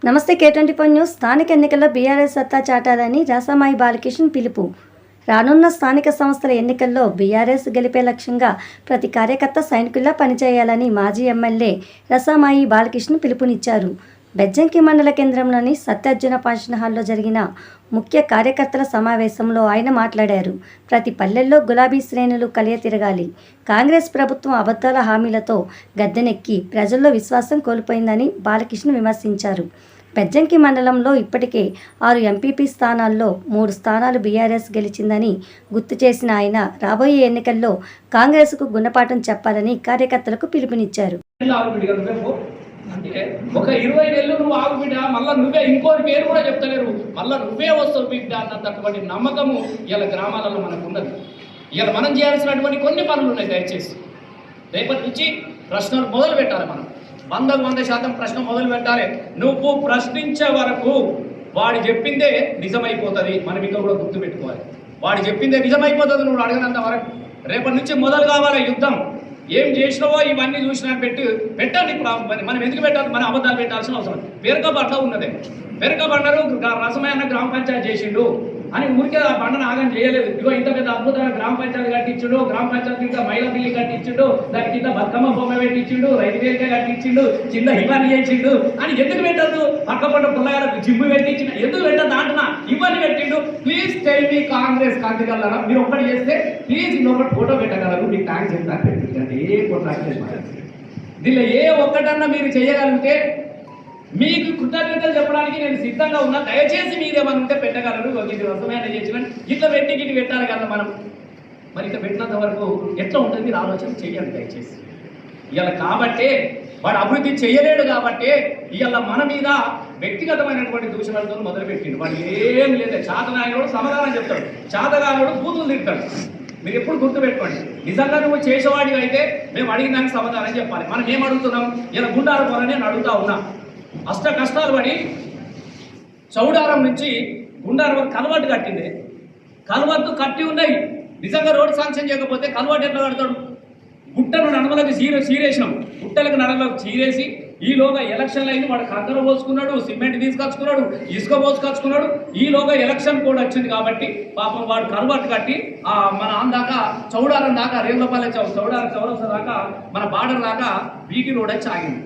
నమస్తే K24 news. స్థానిక ఎన్నికల్లో బీఆర్ఎస్ సత్తా చాటాలని రసమాయి బాలకృష్ణ పిలుపు. రానున్న స్థానిక సంస్థల ఎన్నికల్లో బీఆర్ఎస్ గెలిపే లక్ష్యంగా ప్రతి కార్యకర్త సైనికుల్లా పనిచేయాలని మాజీ ఎమ్మెల్యే రసమాయి బాలకృష్ణ పిలుపునిచ్చారు. బెజ్జంకి మండల కేంద్రంలోని సత్యార్జున ఫంక్షన్ హాల్లో జరిగిన ముఖ్య కార్యకర్తల సమావేశంలో ఆయన మాట్లాడారు. ప్రతి పల్లెల్లో గులాబీ శ్రేణులు కలియ తిరగాలి. కాంగ్రెస్ ప్రభుత్వం అబద్ధాల హామీలతో గద్దెనెక్కి ప్రజల్లో విశ్వాసం కోల్పోయిందని బాలకృష్ణ విమర్శించారు. బెజ్జంకి మండలంలో ఇప్పటికే 6 ఎంపీపీ స్థానాల్లో 3 స్థానాలు బీఆర్ఎస్ గెలిచిందని గుర్తు చేసిన ఆయన రాబోయే ఎన్నికల్లో కాంగ్రెస్కు గుణపాఠం చెప్పాలని కార్యకర్తలకు పిలుపునిచ్చారు. ఒక 20 నెలలు నువ్వు ఆగు బిడ్డ, మళ్ళీ నువ్వే ఇంకోటి పేరు కూడా చెప్తలేరు, మళ్ళీ నువ్వే వస్తావు బిడ్డ అన్నటువంటి నమ్మకము ఇలా గ్రామాలలో మనకు ఉన్నది. ఇలా మనం చేయాల్సినటువంటి కొన్ని పనులు ఉన్నాయి. దయచేసి రేపటి నుంచి ప్రశ్నలు మొదలు పెట్టాలి. మనం 100% ప్రశ్న మొదలు పెట్టాలి. నువ్వు ప్రశ్నించే వరకు వాడు చెప్పిందే నిజమైపోతుంది. మనం ఇంకా కూడా గుర్తుపెట్టుకోవాలి. వాడు చెప్పిందే నిజమైపోతుంది నువ్వు అడగనంత వరకు. రేపటి నుంచి మొదలు కావాలి యుద్ధం. ఏం చేసినావో ఇవన్నీ చూసినా పెట్టండి. మనం ఎందుకు పెట్టాలి? మన అబద్ధాలు పెట్టాల్సిన అవసరం. పెరకబండ ఉన్నదే, పెరకబండరు రసమైన గ్రామ పంచాయతీ చేసిండు అని ఊరికే ఆ బండను ఆగం చేయలేదు. ఇగో ఇంత పెద్ద అద్భుతమైన గ్రామ పంచాయతీ కట్టించుడు, గ్రామ పంచాయతీ కింద మహిళా బిల్లు కట్టించుడు, దాని కింద బతుకమ్మ బొమ్మ పెట్టించిండు, రైతు వేదిక కట్టించిండు, కింద హిమాని చేసిండు అని ఎందుకు పెట్టద్దు? పక్కపంట పుల్లగాలకు జిమ్ము పెట్టించిన ఎందుకు పెట్టద్దు అంటున్నా. ఇవన్నీ పెట్టిండు. ప్లీజ్ టెల్ మీ కాంగ్రెస్ కాంతిగలరా, మీరు ఒక్కటి చేస్తే ప్లీజ్ ఇంకొకటి ఫోటో పెట్టగలరు, మీకు ట్యాంక్ చెప్తా పెట్టిందండి. ఏ ఫోటో దీనిలో ఏ ఒక్కటన్నా మీరు చేయగలిగితే మీకు కృతజ్ఞతలు చెప్పడానికి నేను సిద్ధంగా ఉన్నా. దయచేసి మీరేమని ఉంటే పెట్టగలరు. ఇది రసమైన చేసిన ఇట్లా పెట్టి గిట్టి పెట్టాలి కదా మనం. మరి ఇట్లా పెట్టినంత వరకు ఎట్లా ఉంటుంది మీరు ఆలోచన చేయండి దయచేసి. ఇవాళ కాబట్టే వాడు అభివృద్ధి చేయలేడు కాబట్టి ఇవాళ మన మీద వ్యక్తిగతమైనటువంటి దూషణలతో మొదలుపెట్టిండు. వాడు ఏం లేదు. చాతగానుడు సమాధానం చెప్తాడు, చాతగానుడు బూతులు తిడతాడు. మీరు ఎప్పుడు గుర్తుపెట్టుకోండి. నిజంగా నువ్వు చేసేవాడివి అయితే మేము అడిగిన దానికి సమాధానం చెప్పాలి. మనం ఏం అడుగుతున్నాం? ఇలా గుండారు పోలని నేను అడుగుతా ఉన్నా. అష్ట కష్టాలు పడి చౌడారం నుంచి గుండారం వరకు కలవాటు కట్టింది. కలవట్టు కట్టి ఉన్నాయి. నిజంగా రోడ్డు శాంక్షన్ చేయకపోతే కలవాటు ఎట్లా కడతాడు? గుట్టను నడమలకు చీరేసినాం. గుట్టలకు నడమలకు చీరేసి ఈలోగా ఎలక్షన్లు అయింది. వాడు కంకర పోసుకున్నాడు, సిమెంట్ తీసుకొచ్చుకున్నాడు, ఇసుక పోసుకొచ్చుకున్నాడు. ఈలోగా ఎలక్షన్ కూడా వచ్చింది కాబట్టి పాపం వాడు కలవాటు కట్టి మన దాకా చౌడారం దాకా రేవులపల్లె చౌడారం చౌరస్తా దాకా మన బార్డర్ దాకా బీటీ రోడ్ వచ్చి ఆగింది.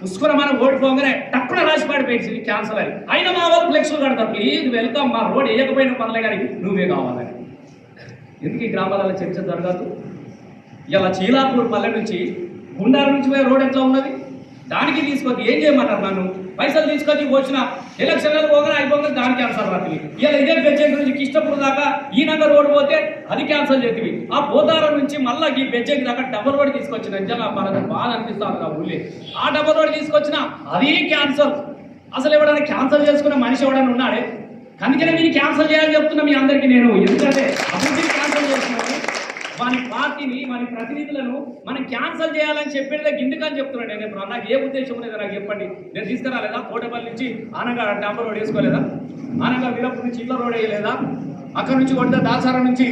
ఉసుకున మనం ఓడిపోగానే టక్కున రాసి పడిపోయింది క్యాన్సల్ అని. అయినా మా వాళ్ళు ఫ్లెక్స్లు కడతారు. ప్లీజ్ వెల్కమ్, మా రోడ్ వేయకపోయిన పనులే కానీ నువ్వే కావాలని. ఎందుకు ఈ గ్రామాలలో చర్చ జరగదు? ఇలా చీలాపూర్ పల్లె నుంచి గుండాల నుంచి పోయే రోడ్ ఎట్లా ఉన్నది? దానికి తీసుకొచ్చి ఏం చేయమంటారు? నన్ను పైసలు తీసుకొచ్చి వచ్చిన ఎలక్షన్లకు పోగానే అయిపోగానే దానికి క్యాన్సల్ రాత్రి. ఇలా ఇదే బెజ్జంకి నుంచి కిష్టపూర్ దాకా ఈనంగా రోడ్ పోతే అది క్యాన్సల్ చేతివి. ఆ పోతారం నుంచి మళ్ళీ ఈ బెజ్జంకి దాకా డబల్ రోడ్ తీసుకొచ్చిన. నిజంగా మనకు బాగా అనిపిస్తుంది. ఆ ఊళ్ళే ఆ డబల్ రోడ్ తీసుకొచ్చిన అది క్యాన్సల్. అసలు ఎవడైనా క్యాన్సల్ చేసుకునే మనిషి ఎవడైనా ఉన్నాడే? కనుకనే మీరు క్యాన్సల్ చేయాలని చెప్తున్నా మీ అందరికీ నేను. ఎందుకంటే అభివృద్ధి క్యాన్సల్ చేస్తున్నాను. వాని పార్టీని, వాని ప్రతినిధులను మనం క్యాన్సల్ చేయాలని చెప్పేది గిందుకని చెప్తున్నాడు. నేను ఇప్పుడు నాకు ఏ ఉద్దేశం లేదో నాకు చెప్పండి. నేను తీసుకురాలేదా? కోటపల్లి నుంచి ఆనంగా డాంబర్ రోడ్ వేసుకోలేదా? ఆనంగా వీరప్పటి నుంచి ఇళ్ళ రోడ్ వేయలేదా? అక్కడ నుంచి కొడితే దాసారం నుంచి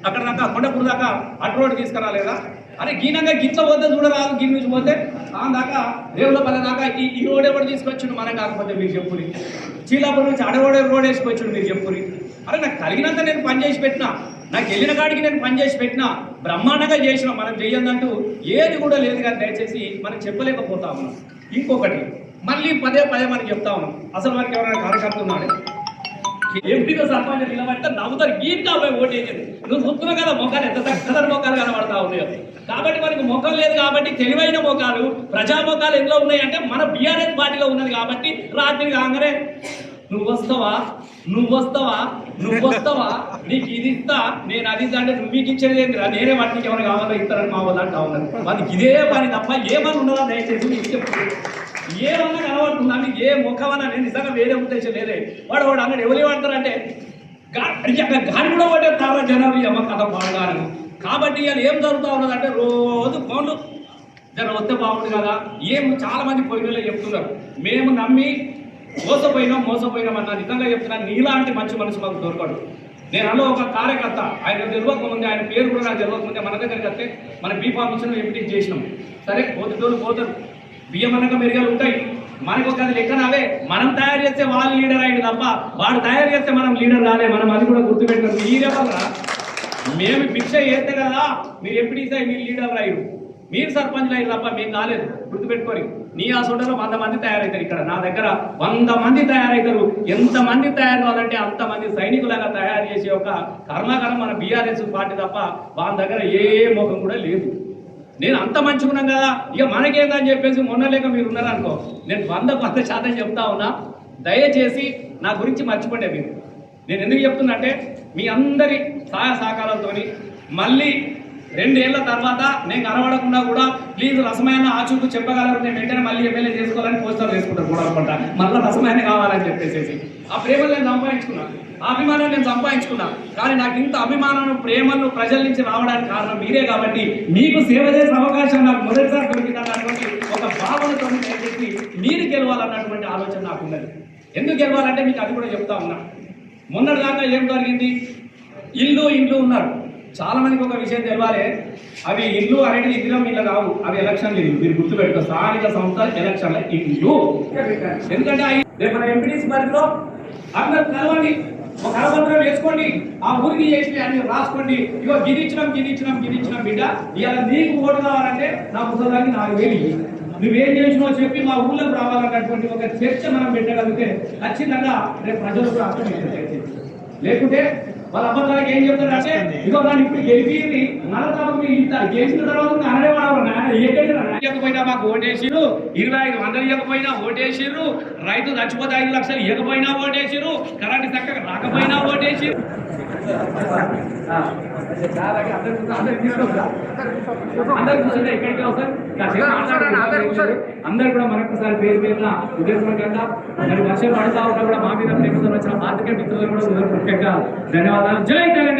అక్కడ దాకా కొండపూర్ దాకా అటు రోడ్ తీసుకురాలేదా? అరే గీనంగా గిట్ల పోతే చూడరాదు. గిన్నె నుంచి పోతే దాకా రేవులపల్లె దాకా ఈ రోడ్ ఎవరు తీసుకొచ్చిండు? మనం కాకపోతే మీరు చెప్పుని. చీలాపూర్ నుంచి అడగోడే రోడ్ వేసుకొచ్చిండు మీరు చెప్పుని. అరే నాకు కలిగినంత నేను పని చేసి పెట్టినా, నాకు వెళ్ళిన కాడికి నేను పని చేసి పెట్టినా, బ్రహ్మాండంగా చేసిన. మనం చెయ్యందంటూ ఏది కూడా లేదు. కానీ దయచేసి మనం చెప్పలేకపోతా ఉన్నాం. ఇంకొకటి మళ్ళీ పదే మనం చెప్తా ఉన్నాం. అసలు మనకి ఎవరైనా కార్యకర్త ఉన్నాడే? ఎంపీగా సర్పంచ్ నిలబడితే నవ్వుతారు. గీత పోయి ఓటు వేసేది. నువ్వు చూస్తున్నావు కదా మొక్కలు ఎంత చక్కదర మొక్కలు కనబడతా ఉన్నాయో. కాబట్టి మనకి మొక్కం లేదు కాబట్టి తెలివైన మొక్కలు, ప్రజా మొక్కలు ఎందులో ఉన్నాయంటే మన బీఆర్ఎస్ పార్టీలో ఉన్నది. కాబట్టి రాత్రి కాగానే నువ్వు వస్తావా నీకు ఇది ఇస్తా, నేను అది ఇస్తా అంటే నువ్వు మీకు ఇచ్చేది ఏంటిరా? నేనే వాటికి ఎవరు కావాలో ఇస్తారని మా వాళ్ళు అంటా ఉన్నారు. వాళ్ళకి ఇదే పని తప్ప ఏమని ఉన్నదా? దయచేసి మీకు చెప్తాను. ఏమన్నా కనబడుతుందా? మీకు ఏ ముఖమన్నా? నేను నిజంగా వేరే ఉద్దేశం లేదే. వాడు అన్నాడు ఎవరు పడతారంటే గాలి కూడా పడే తారా జనాలు అమ్మ కథ బాగాను. కాబట్టి ఇవాళ ఏం జరుగుతూ ఉన్నదంటే రోజు ఫోన్లు జర వస్తే బాగుంది కదా. చాలా మంది పోయినలో చెప్తున్నారు. మేము నమ్మి మోసపోయినాం అన్న. నిజంగా చెప్తున్నాను, నీలాంటి మంచి మనసు మాకు దొరకడు. నేను అలా ఒక కార్యకర్త, ఆయన తెలియకముందే, ఆయన పేరు కూడా నాకు తెలియకముందే మన దగ్గరికి వస్తే మన బీఫామ్ ఇచ్చిన ఎంపీ చేసినాం. సరే పోతారు, బియ్యం అనక మెరుగలు ఉంటాయి, మనకు ఒక లెక్కనవే మనం తయారు చేస్తే వాళ్ళు లీడర్ అయ్యింది తప్ప వాడు తయారు చేస్తే మనం లీడర్ రాలే. మనం అది కూడా గుర్తుపెట్టారు. మీరెవరా? మేము భిక్ష చేస్తే కదా మీరు ఎంపీడీసీ మీరు లీడర్ అయ్యారు, మీరు సర్పంచ్లు అయ్యారు తప్ప మేము కాలేదు. గుర్తుపెట్టుకోరు. నీ ఆ సొంటలో 100 మంది తయారవుతారు. ఇక్కడ నా దగ్గర 100 మంది తయారవుతారు. ఎంతమంది తయారు కావాలంటే అంతమంది సైనికులుగా తయారు చేసే ఒక కర్మాగారం మన బీఆర్ఎస్ పార్టీ తప్ప వాళ్ళ దగ్గర ఏ ముఖం కూడా లేదు. నేను అంత మంచుకున్నాం కదా, ఇక మనకేందని చెప్పేసి మొన్న లేక మీరు ఉన్నారనుకో, నేను 100% చెప్తా ఉన్నా. దయచేసి నా గురించి మర్చిపోండి మీరు. నేను ఎందుకు చెప్తున్నా అంటే మీ అందరి సహాయ సహకారాలతో మళ్ళీ 2 ఏళ్ల తర్వాత నేను కనబడకుండా కూడా ప్లీజ్ రసమైన ఆచూకు చెప్పగలరు, నేను వెంటనే మళ్ళీ ఎమ్మెల్యే చేసుకోవాలని పోస్టర్ వేసుకుంటారు కూడా అనుకుంటా. మళ్ళీ రసమైన కావాలని చెప్పేసి ఆ ప్రేమలు నేను సంపాదించుకున్నాను, ఆ అభిమానం నేను సంపాదించుకున్నా. కానీ నాకు ఇంత అభిమానం ప్రేమను ప్రజల నుంచి రావడానికి కారణం మీరే. కాబట్టి మీకు సేవ చేసే అవకాశం నాకు మొదటిసారి దొరికిందన్నటువంటి ఒక భావనతో దయచేసి మీరు గెలవాలన్నటువంటి ఆలోచన నాకు ఉన్నది. ఎందుకు గెలవాలంటే మీకు అది కూడా చెప్తా ఉన్నా. మొన్నటి దాకా ఏం జరిగింది, ఇల్లు ఉన్నారు. చాలా మందికి ఒక విషయం తెలవాలి, అవి ఇల్లు అనేది ఇందిరా ఇల్లు కావు, అవి ఎలక్షన్లు ఇల్లు. మీరు గుర్తుపెట్టుకో, స్థానిక సంస్థల ఎలక్షన్ల ఇల్లు. ఎందుకంటే రేపు మన ఎంపీటీసీ పరిధిలో అందరూ కలవండి, ఒక కరపత్రం వేసుకోండి, ఆ ఊరికి చేసి అని రాసుకోండి. ఇగో గిరిచ్చినాం బిడ్డ, ఇవాళ నీకు ఓటు కావాలంటే నా పుస్తకానికి 4000 నువ్వేం చేసినావు చెప్పి మా ఊళ్ళోకి రావాలన్నటువంటి ఒక చర్చ మనం పెట్టగలిగితే ఖచ్చితంగా రేపు ప్రజలు కూడా అర్థం. లేకుంటే వాళ్ళ అబద్ధాలకు ఏం చెప్తారంటే ఇదో దాన్ని ఇప్పుడు గెలిపి గెలిచిన తర్వాత అనడేవాడకపోయినా మాకు ఓటేసిరు, 2500 ఇవ్వకపోయినా ఓటేసిర్రు, రైతు చచ్చిపోతే 5 లక్షలు ఇవ్వకపోయినా ఓటేసిరు, కరెంటు చక్కగా రాకపోయినా ఓటేసిరు. అందరు కూడా మరొకసారి పేరు పేరున ఉద్దేశపూర్వకంగా మరి వర్షం పడతా ఉన్నా కూడా మా మీద ప్రేమతో వచ్చిన పాతిక మిత్రులు కూడా ముఖ్యంగా ధన్యవాదాలు. జై తెలంగాణ.